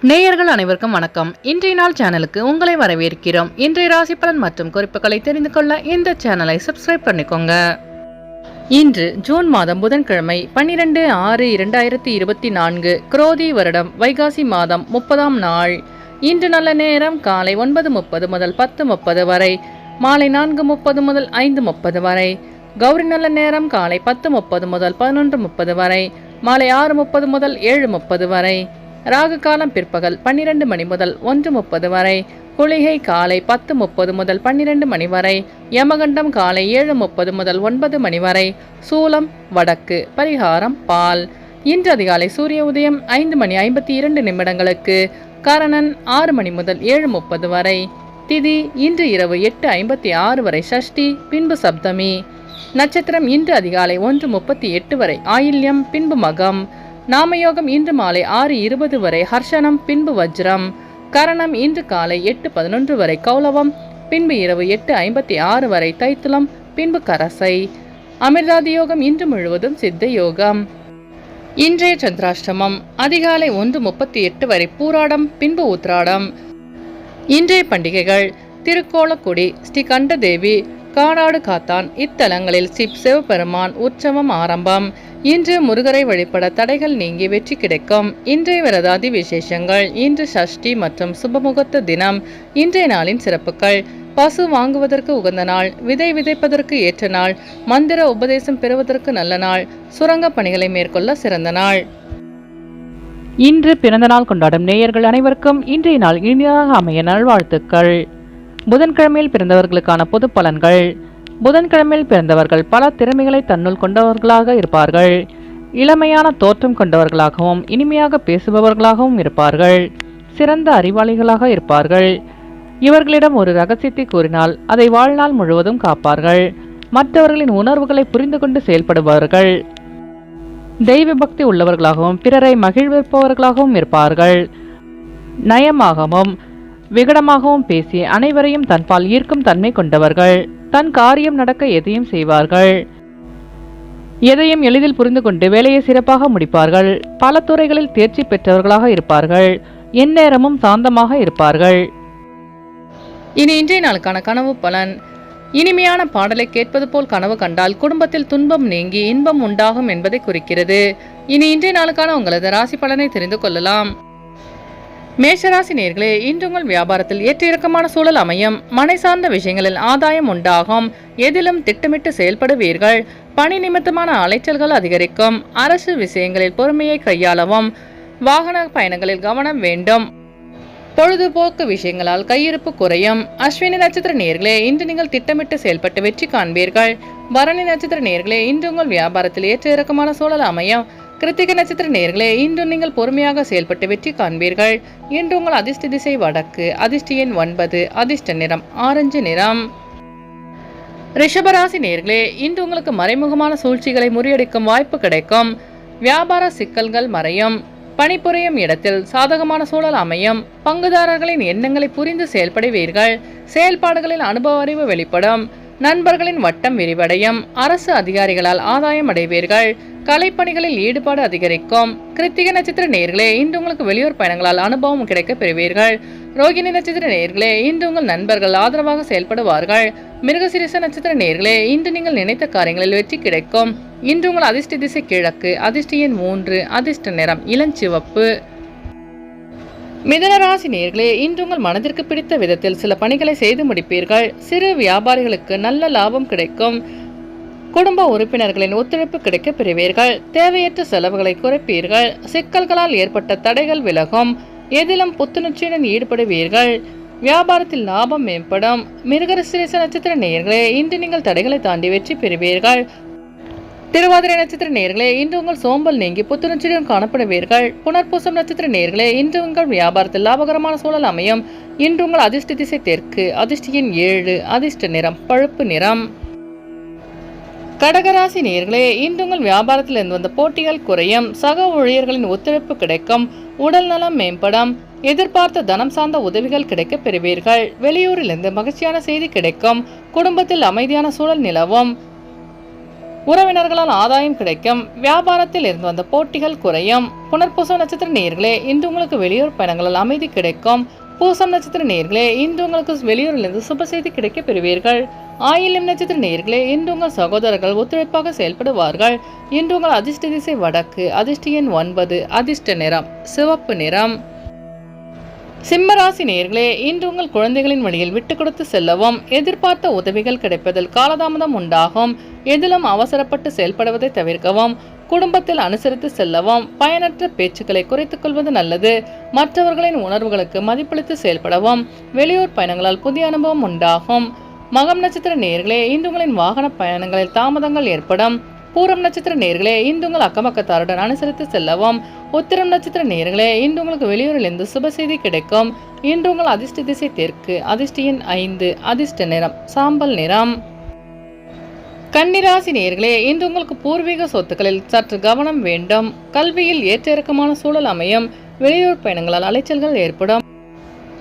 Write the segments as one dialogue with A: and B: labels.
A: நேயர்கள் அனைவருக்கும் வணக்கம். இன்றைய நாள் சேனலுக்கு உங்களை வரவேற்கிறோம். இன்றைய ராசி பலன் மற்றும் குறிப்புகளை தெரிந்து கொள்ள இந்த சேனலை சப்ஸ்கிரைப் பண்ணிக்கோங்க. இன்று ஜூன் மாதம் புதன்கிழமை 12/6/2024 குரோதி வருடம் வைகாசி மாதம் 30ஆம் நாள். இன்று நல்ல நேரம் காலை 9:30 முதல் 10:30 வரை, மாலை 4:30 முதல் 5:30 வரை. கௌரி நல்ல நேரம் காலை 10:30 முதல் 11:30 வரை, மாலை 6:30 முதல் 7:30 வரை. ராகு காலம் பிற்பகல் 12 மணி முதல் 1:30 வரை, குளிகை காலை 10:30 முதல் 12 மணி வரை, யமகண்டம் காலை 7:30 முதல் 9 மணி வரை, சூலம் வடக்கு, பரிகாரம் பால். இன்று அதிகாலை சூரிய உதயம் 5:52 கரணன் 6 மணி முதல் 7:30 வரை. திதி இன்று இரவு 8:56 வரை சஷ்டி, பின்பு சப்தமி. நட்சத்திரம் இன்று அதிகாலை 1:38 வரை ஆயில்யம், பின்பு மகம். நாமயோகம் இன்று மாலை 6:20 வரை ஹர்ஷனம், பின்பு வஜ்ரம். கரணம் இன்று காலை 8:11 வரை கௌலவம், பின்பு இரவு 8:56 வரை தைத்துலம், பின்பு கரசை. அமிர்தாதி யோகம் இன்று முழுவதும் சித்த யோகம். இன்றைய சந்திராஷ்டமம் அதிகாலை 1:38 வரை பூராடம், பின்பு உத்ராடம். இன்றைய பண்டிகைகள் திருக்கோலக்குடி ஸ்ரீ கண்டதேவி, காடாடு காத்தான் இத்தலங்களில் ஸ்ரீ சிவபெருமான் உற்சவம் ஆரம்பம். இன்று முருகரை வழிபட தடைகள் நீங்கி வெற்றி கிடைக்கும். இன்றைய விரதாதி விசேஷங்கள். இன்று சஷ்டி மற்றும் சுபமுகூர்த்த தினம். இன்றைய நாளின் சிறப்புகள்: பசு வாங்குவதற்கு உகந்த நாள், விதை விதைப்பதற்கு ஏற்ற நாள், மந்திர உபதேசம் பெறுவதற்கு நல்ல நாள், சுரங்க பணிகளை மேற்கொள்ள சிறந்த நாள். இன்று பிறந்த நாள் கொண்டாடும் நேயர்கள் அனைவருக்கும் இன்றைய நாள் இனிதாக அமைய நல்வாழ்த்துக்கள். புதன்கிழமையில் பிறந்தவர்களுக்கான பொது பலன்கள். புதன்கிழமையில் பிறந்தவர்கள் பல திறமைகளை தன்னுள் கொண்டவர்களாக இருப்பார்கள். இளமையான தோற்றம் கொண்டவர்களாகவும் இனிமையாக பேசுபவர்களாகவும் இருப்பார்கள். சிறந்த அறிவாளிகளாக இருப்பார்கள். இவர்களிடம் ஒரு ரகசியத்தை கூறினால் அதை வாழ்நாள் முழுவதும் காப்பார்கள். மற்றவர்களின் உணர்வுகளை புரிந்து கொண்டு செயல்படுபவர்கள். தெய்வ பக்தி உள்ளவர்களாகவும் பிறரை மகிழ்விப்பவர்களாகவும் இருப்பார்கள். நயமாகவும் விகடமாகவும் பேசி அனைவரையும் தன்பால் ஈர்க்கும் தன்மை கொண்டவர்கள். தன் காரியம் நடக்க எதையும் செய்வார்கள். எதையும் எளிதில் புரிந்து கொண்டு வேலையை சிறப்பாக முடிப்பார்கள். பல துறைகளில் தேர்ச்சி பெற்றவர்களாக இருப்பார்கள். எந்நேரமும் சாந்தமாக இருப்பார்கள். இனி இன்றைய நாளுக்கான கனவு பலன். இனிமையான பாடலை கேட்பது போல் கனவு கண்டால் குடும்பத்தில் துன்பம் நீங்கி இன்பம் உண்டாகும் என்பதை குறிக்கிறது. இனி இன்றைய நாளுக்கான உங்களது ராசி பலனை தெரிந்து கொள்ளலாம். மேஷராசி நேயர்களே, இன்று உங்கள் வியாபாரத்தில் ஏற்ற இறக்கமான சூழல் அமையும். மனை சார்ந்த விஷயங்களில் ஆதாயம் உண்டாகும். எதிலும் திட்டமிட்டு செயல்படுவீர்கள். பணி நிமித்தமான அலைச்சல்கள் அதிகரிக்கும். அரசு விஷயங்களில் பொறுமையை கையாளவும். வாகன பயணங்களில் கவனம் வேண்டும். பொழுதுபோக்கு விஷயங்களால் கையிருப்பு குறையும். அஸ்வினி நட்சத்திர நேயர்களே, இன்று நீங்கள் திட்டமிட்டு செயல்பட்டு வெற்றி காண்பீர்கள். பரணி நட்சத்திர நேயர்களே, இன்று உங்கள் வியாபாரத்தில் ஏற்ற இறக்கமான சூழல் அமையும். கிருத்திகை நட்சத்திர நேயர்களே, இன்று நீங்கள் பொறுமையாக செயல்பட்டு வெற்றி காண்பீர்கள். இன்று உங்கள் அதிர்ஷ்ட திசை வடக்கு, அதிர்ஷ்ட எண் 9, அதிர்ஷ்ட நிறம் ஆரஞ்சு நிறம். ரிஷபராசி நேயர்களே, இன்று உங்களுக்கு மறைமுகமான சூழ்ச்சிகளை முறியடிக்கும் வாய்ப்பு கிடைக்கும். வியாபார சிக்கல்கள் மறையும். பணிபுரியும் இடத்தில் சாதகமான சூழல் அமையும். பங்குதாரர்களின் எண்ணங்களை புரிந்து செயல்படுவீர்கள். செயல்பாடுகளில் அனுபவ அறிவு வெளிப்படும். நண்பர்களின் வட்டம் விரிவடையும். அரசு அதிகாரிகளால் ஆதாயம் அடைவீர்கள். கலைப்பணிகளில் ஈடுபாடு அதிகரிக்கும். கிருத்திகை நட்சத்திர நேயர்களே, இன்று உங்களுக்கு வெளியூர் பயணங்களால் அனுபவம் கிடைக்க பெறுவீர்கள். ரோகிணி நட்சத்திர நேயர்களே, இன்று உங்கள் நண்பர்கள் ஆதரவாக செயல்படுவார்கள். மிருகசிரிச நட்சத்திர நேயர்களே, இன்று நீங்கள் நினைத்த காரியங்களில் வெற்றி கிடைக்கும். இன்று உங்கள் அதிர்ஷ்ட திசை கிழக்கு, அதிர்ஷ்ட எண் 3, அதிர்ஷ்ட நிறம் இளஞ்சிவப்பு. மிதுனராசி நேயர்களே, இன்று உங்கள் மனதிற்கு பிடித்த விதத்தில் சில பணிகளை செய்து முடிப்பீர்கள். சிறு வியாபாரிகளுக்கு நல்ல லாபம் கிடைக்கும். குடும்ப உறுப்பினர்களின் ஒத்துழைப்பு கிடைக்க பெறுவீர்கள். தேவையற்ற செலவுகளை குறைப்பீர்கள். சிக்கல்களால் ஏற்பட்ட தடைகள் விலகும். எதிலும் புத்துணர்ச்சியுடன் ஈடுபடுவீர்கள். வியாபாரத்தில் லாபம் மேம்படும். மிருகசிரிச நட்சத்திர நேயர்களே, இன்று நீங்கள் தடைகளை தாண்டி வெற்றி பெறுவீர்கள். திருவாதிரை நட்சத்திர நேயர்களே, இன்று உங்கள் சோம்பல் நீங்கி புத்துணர்ச்சியுடன் காணப்படுவீர்கள். புனர்பூசம் நட்சத்திர நேயர்களே, இன்று உங்கள் வியாபாரத்தில் லாபகரமான சூழல் அமையும். இன்று உங்கள் அதிர்ஷ்ட திசை தெற்கு, அதிர்ஷ்ட எண் 7, அதிர்ஷ்ட நிறம் பழுப்பு நிறம். கடகராசி நேயர்களே, இன்று உங்கள் வியாபாரத்தில் இருந்து வந்த போட்டிகள் குறையும். சக ஊழியர்களின் ஒத்துழைப்பு கிடைக்கும். உடல் நலம் மேம்படும். எதிர்பார்த்த தனம் சார்ந்த உதவிகள் கிடைக்க பெறுவீர்கள். வெளியூரிலிருந்து மகிழ்ச்சியான செய்தி கிடைக்கும். குடும்பத்தில் அமைதியான சூழல் நிலவும். உறவினர்களால் ஆதாயம் கிடைக்கும். வியாபாரத்தில் இருந்து வந்த போட்டிகள் குறையும். புனர்பூசம் நட்சத்திர நேயர்களே, இன்று உங்களுக்கு வெளியூர் பயணங்களால் அமைதி கிடைக்கும். பூசம் நட்சத்திர நேயர்களே, இன்று உங்களுக்கு வெளியூரிலிருந்து சுப செய்தி கிடைக்க பெறுவீர்கள். ஆயில்யம் நட்சத்திர நேயர்களே, இன்று உங்கள் சகோதரர்கள் ஒத்துழைப்பாக செயல்படுவார்கள். இன்று உங்கள் அதிர்ஷ்ட திசை வடக்கு. அதிர்ஷ்ட எண் 9. அதிர்ஷ்ட நிறம் சிவப்பு நிறம். சிம்மராசி நேயர்களே, இன்று உங்கள் குழந்தைகளின் வழியில் விட்டு கொடுத்து செல்லவும். எதிர்பார்த்த உதவிகள் கிடைப்பதில் காலதாமதம் உண்டாகும். எதிலும் அவசரப்பட்டு செயல்படுவதை தவிர்க்கவும். குடும்பத்தில் அனுசரித்து செல்லவும். பயனற்ற பேச்சுக்களை குறைத்துக் கொள்வது நல்லது. மற்றவர்களின் உணர்வுகளுக்கு மதிப்பளித்து செயல்படவும். வெளியூர் பயணங்களால் புதிய அனுபவம் உண்டாகும். மகம் நட்சத்திர நேயர்களே, இன்று உங்களின் வாகன பயணங்களில் தாமதங்கள் ஏற்படும். பூரம் நட்சத்திர நேயர்களே, இன்று உங்கள் அக்கமக்கத்தாருடன் அனுசரித்து செல்லவும். உத்திரம் நட்சத்திர நேயர்களே, இன்று உங்களுக்கு வெளியூரிலிருந்து சுப செய்தி கிடைக்கும். இன்று உங்கள் அதிர்ஷ்ட திசை தெற்கு. அதிர்ஷ்ட எண் 5. அதிர்ஷ்ட நிறம் சாம்பல் நிறம். கன்னிராசி நேயர்களே, இன்று உங்களுக்கு பூர்வீக சொத்துக்களில் சற்று கவனம் வேண்டும். கல்வியில் ஏற்ற இறக்கமான சூழல் அமையும். வெளியூர் பயணங்களால் அலைச்சல்கள் ஏற்படும்.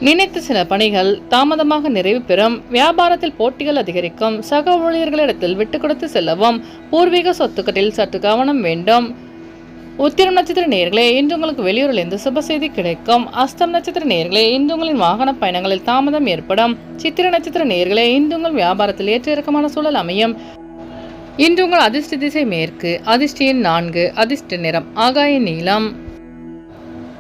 A: நினைத்த சில பணிகள் தாமதமாக நிறைவு பெறும். வியாபாரத்தில் போட்டிகள் அதிகரிக்கும். சக ஊழியர்களிடத்தில் விட்டு கொடுத்து செல்லவும். பூர்வீக சொத்துக்களில் சற்று கவனம் வேண்டும். உத்திரம் நட்சத்திர நேயர்களே, இன்று உங்களுக்கு வெளியூரிலிருந்து சுப செய்தி கிடைக்கும். அஸ்தம் நட்சத்திர நேயர்களே, இன்று உங்களின் வாகன பயணங்களில் தாமதம் ஏற்படும். சித்திர நட்சத்திர நேயர்களே, இன்று உங்கள் வியாபாரத்தில் ஏற்ற இறக்கமான சூழல் அமையும். இன்று உங்கள் அதிர்ஷ்ட திசை மேற்கு. அதிர்ஷ்ட எண் 4. அதிர்ஷ்ட நிறம் ஆகாய நீலம்.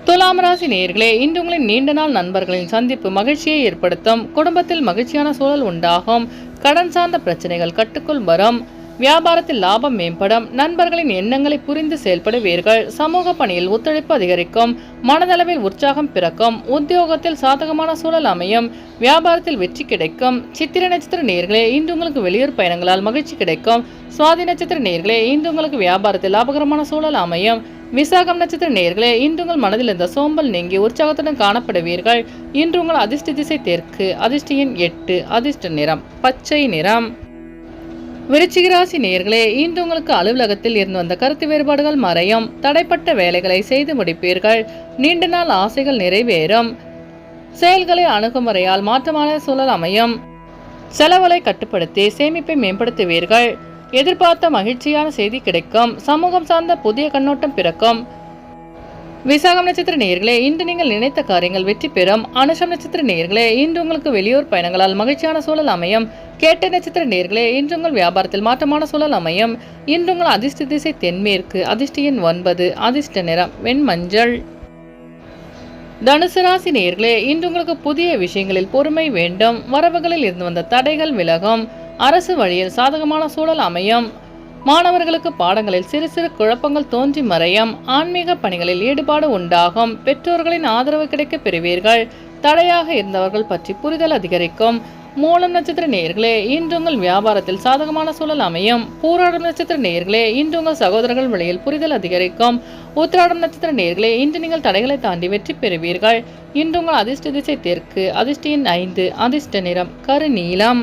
A: துலாம் ராசி நேயர்களே, இன்று உங்களின் நீண்ட நாள் நண்பர்களின் சந்திப்பு மகிழ்ச்சியை ஏற்படுத்தும். குடும்பத்தில் மகிழ்ச்சியான சூழல் உண்டாகும். கடன் சார்ந்த பிரச்சனைகள் கட்டுக்குள் வரும். வியாபாரத்தில் லாபம் மேம்படும். நண்பர்களின் எண்ணங்களை புரிந்து செயல்படுவீர்கள். சமூக பணியில் ஒத்துழைப்பு அதிகரிக்கும். மனதளவில் உற்சாகம் பிறக்கும். உத்தியோகத்தில் சாதகமான சூழல் அமையும். வியாபாரத்தில் வெற்றி கிடைக்கும். சித்திரை நட்சத்திர நேயர்களே, இன்று உங்களுக்கு வெளியூர் பயணங்களால் மகிழ்ச்சி கிடைக்கும். சுவாதி நட்சத்திர நேயர்களே, இன்று உங்களுக்கு வியாபாரத்தில் லாபகரமான சூழல் அமையும். விசாகம் நட்சத்திர நேயர்களே, இன்று உங்கள் மனதில் இருந்த சோம்பல் நீங்கி உற்சாகத்துடன் காணப்படுவீர்கள். இன்று உங்கள் அதிர்ஷ்ட திசை தெற்கு. அதிர்ஷ்ட எண் 8. அதிர்ஷ்ட நிறம் பச்சை நிறம். விருச்சிக ராசி நேயர்களே, இன்று உங்களுக்கு அலுவலகத்தில் இருந்து வந்த கருத்து வேறுபாடுகள் மறையும். தடைப்பட்ட வேலைகளை செய்து முடிப்பீர்கள். நீண்ட நாள் ஆசைகள் நிறைவேறும். செயல்களை அணுகுமுறையால் மாற்றமான சூழல் அமையும். செலவுகளை கட்டுப்படுத்தி சேமிப்பை மேம்படுத்துவீர்கள். எதிர்பார்த்த மகிழ்ச்சியான செய்தி கிடைக்கும். சமூகம் சார்ந்த புதிய கண்ணோட்டம் பிறக்கும். விசாகம் நட்சத்திர நேயர்களே, இன்று நீங்கள் நினைத்த காரியங்கள் வெற்றி பெறும். அனுஷம் நட்சத்திர நேயர்களே, இன்று உங்களுக்கு வெளியூர் பயணங்களால் மகிழ்ச்சியான சூழல் அமையும். கேட்டை நட்சத்திர நேயர்களே, இன்று உங்கள் வியாபாரத்தில் மாற்றமான சூழல் அமையும். இன்று உங்கள் அதிர்ஷ்ட திசை தென்மேற்கு. அதிர்ஷ்ட எண் 9. அதிர்ஷ்ட நிறம் வெண்மஞ்சள். தனுசு ராசி நேயர்களே, இன்று உங்களுக்கு புதிய விஷயங்களில் பொறுமை வேண்டும். வரவுகளில் இருந்து வந்த தடைகள் விலகும். அரசு வழியில் சாதகமான சூழல் அமையும். மாணவர்களுக்கு பாடங்களில் சிறு சிறு குழப்பங்கள் தோன்றி மறையும். ஆன்மீக பணிகளில் ஈடுபாடு உண்டாகும். பெற்றோர்களின் ஆதரவு கிடைக்க பெறுவீர்கள். தடையாக இருந்தவர்கள் பற்றி புரிதல் அதிகரிக்கும். மூலம் நட்சத்திர நேயர்களே, இன்று உங்கள் வியாபாரத்தில் சாதகமான சூழல் அமையும். பூராடம் நட்சத்திர நேயர்களே, இன்று உங்கள் சகோதரர்கள் வழியில் புரிதல் அதிகரிக்கும். உத்திராடம் நட்சத்திர நேயர்களே, இன்று நீங்கள் தடைகளை தாண்டி வெற்றி பெறுவீர்கள். இன்று உங்கள் அதிர்ஷ்ட திசை தெற்கு. அதிர்ஷ்ட எண் 5. அதிர்ஷ்ட நிறம் கருநீலம்.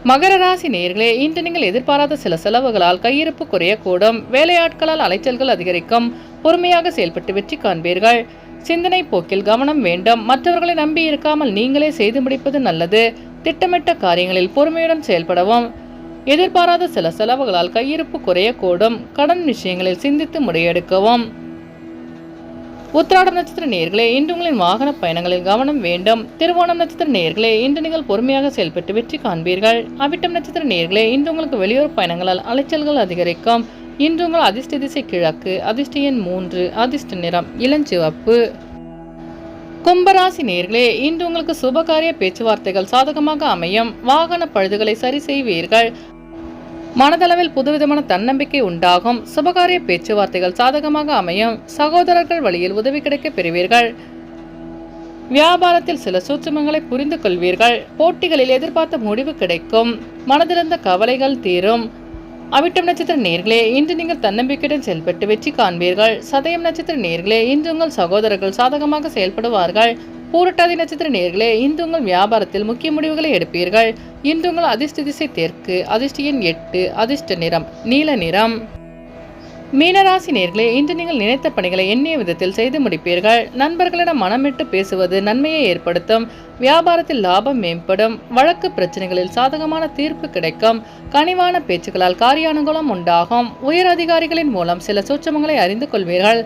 A: மகர ராசி நேயர்களே, இன்று நீங்கள் எதிர்பாராத சில செலவுகளால் கையிருப்பு குறையக்கூடும். வேலையாட்களால் அலைச்சல்கள் அதிகரிக்கும். பொறுமையாக செயல்பட்டு வெற்றி காண்பீர்கள். சிந்தனை போக்கில் கவனம் வேண்டும். மற்றவர்களை நம்பி இருக்காமல் நீங்களே செய்து முடிப்பது நல்லது. திட்டமிட்ட காரியங்களில் பொறுமையுடன் செயல்படவும். எதிர்பாராத சில செலவுகளால் கையிருப்பு குறையக்கூடும். கடன் விஷயங்களில் சிந்தித்து முடிவெடுக்கவும். உத்திராடம் நட்சத்திர நேயர்களே, இன்று உங்களின் வாகன பயணங்களில் கவனம் வேண்டும். திருவோணம் நட்சத்திர நேயர்களே, இன்று நீங்கள் பொறுமையாக செயல்பட்டு வெற்றி காண்பீர்கள். அவிட்டம் நட்சத்திர நேயர்களே, இன்று உங்களுக்கு வெளியூர் பயணங்களால் அலைச்சல்கள் அதிகரிக்கும். இன்று உங்கள் அதிர்ஷ்ட திசை கிழக்கு. அதிர்ஷ்ட எண் 3. அதிர்ஷ்ட நிறம் இளஞ்சிவப்பு. கும்பராசி நேயர்களே, இன்று உங்களுக்கு சுபகாரிய பேச்சுவார்த்தைகள் சாதகமாக அமையும். வாகன பழுதுகளை சரி செய்வீர்கள். மனதளவில் புதுவிதமான தன்னம்பிக்கை உண்டாகும். சுபகாரிய பேச்சுவார்த்தைகள் சாதகமாக அமையும். சகோதரர்கள் வழியில் உதவி கிடைக்க பெறுவீர்கள். வியாபாரத்தில் சில சூட்சுமங்களை புரிந்து கொள்வீர்கள். போட்டிகளில் எதிர்பார்த்த முடிவு கிடைக்கும். மனதிலிருந்த கவலைகள் தீரும். அவிட்டம் நட்சத்திர நேயர்களே, இன்று நீங்கள் தன்னம்பிக்கையுடன் செயல்பட்டு வெற்றி காண்பீர்கள். சதயம் நட்சத்திர நேயர்களே, இன்று உங்கள் சகோதரர்கள் சாதகமாக செயல்படுவார்கள். பூரட்டாதி நட்சத்திர நேயர்களே, இன்று உங்கள் வியாபாரத்தில் முக்கிய முடிவுகளை எடுப்பீர்கள். இன்று உங்கள் அதிர்ஷ்ட திசை தெற்கு. அதிர்ஷ்ட எண் 8. அதிர்ஷ்ட நிறம் நீல நிறம். மீனராசி நேர்களே, இன்று நீங்கள் நினைத்த பணிகளை எண்ணிய விதத்தில் செய்து முடிப்பீர்கள். நண்பர்களிடம் மனமிட்டு பேசுவது நன்மையை ஏற்படுத்தும். வியாபாரத்தில் லாபம் மேம்படும். வழக்கு பிரச்சனைகளில் சாதகமான தீர்ப்பு கிடைக்கும். கனிவான பேச்சுக்களால் காரிய அனுகூலம் உண்டாகும். உயர் அதிகாரிகளின் மூலம் சில சூட்சமங்களை அறிந்து கொள்வீர்கள்.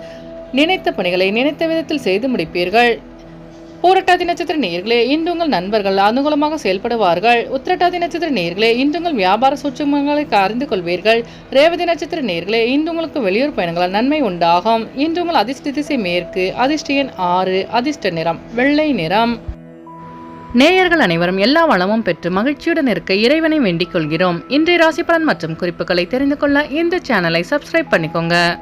A: நினைத்த பணிகளை நினைத்த விதத்தில் செய்து முடிப்பீர்கள். பூரட்டாதி நட்சத்திர நேயர்களே, இன்று உங்கள் நண்பர்கள் அனுகூலமாக செயல்படுவார்கள். உத்திரட்டாதி நட்சத்திர நேயர்களே, இன்று உங்கள் வியாபார சூட்சமங்களை அறிந்து கொள்வீர்கள். ரேவதி நட்சத்திர நேயர்களே, இன்று உங்களுக்கு வெளியூர் பயணங்களால் நன்மை உண்டாகும். இன்று உங்கள் அதிர்ஷ்ட திசை மேற்கு. அதிர்ஷ்ட எண் 6. அதிர்ஷ்ட நிறம் வெள்ளை நிறம். நேயர்கள் அனைவரும் எல்லா வளமும் பெற்று மகிழ்ச்சியுடன் இருக்க இறைவனை வேண்டிக் கொள்கிறோம். இன்றைய ராசி பலன் மற்றும் குறிப்புகளை தெரிந்து கொள்ள இந்த சேனலை சப்ஸ்கிரைப் பண்ணிக்கோங்க.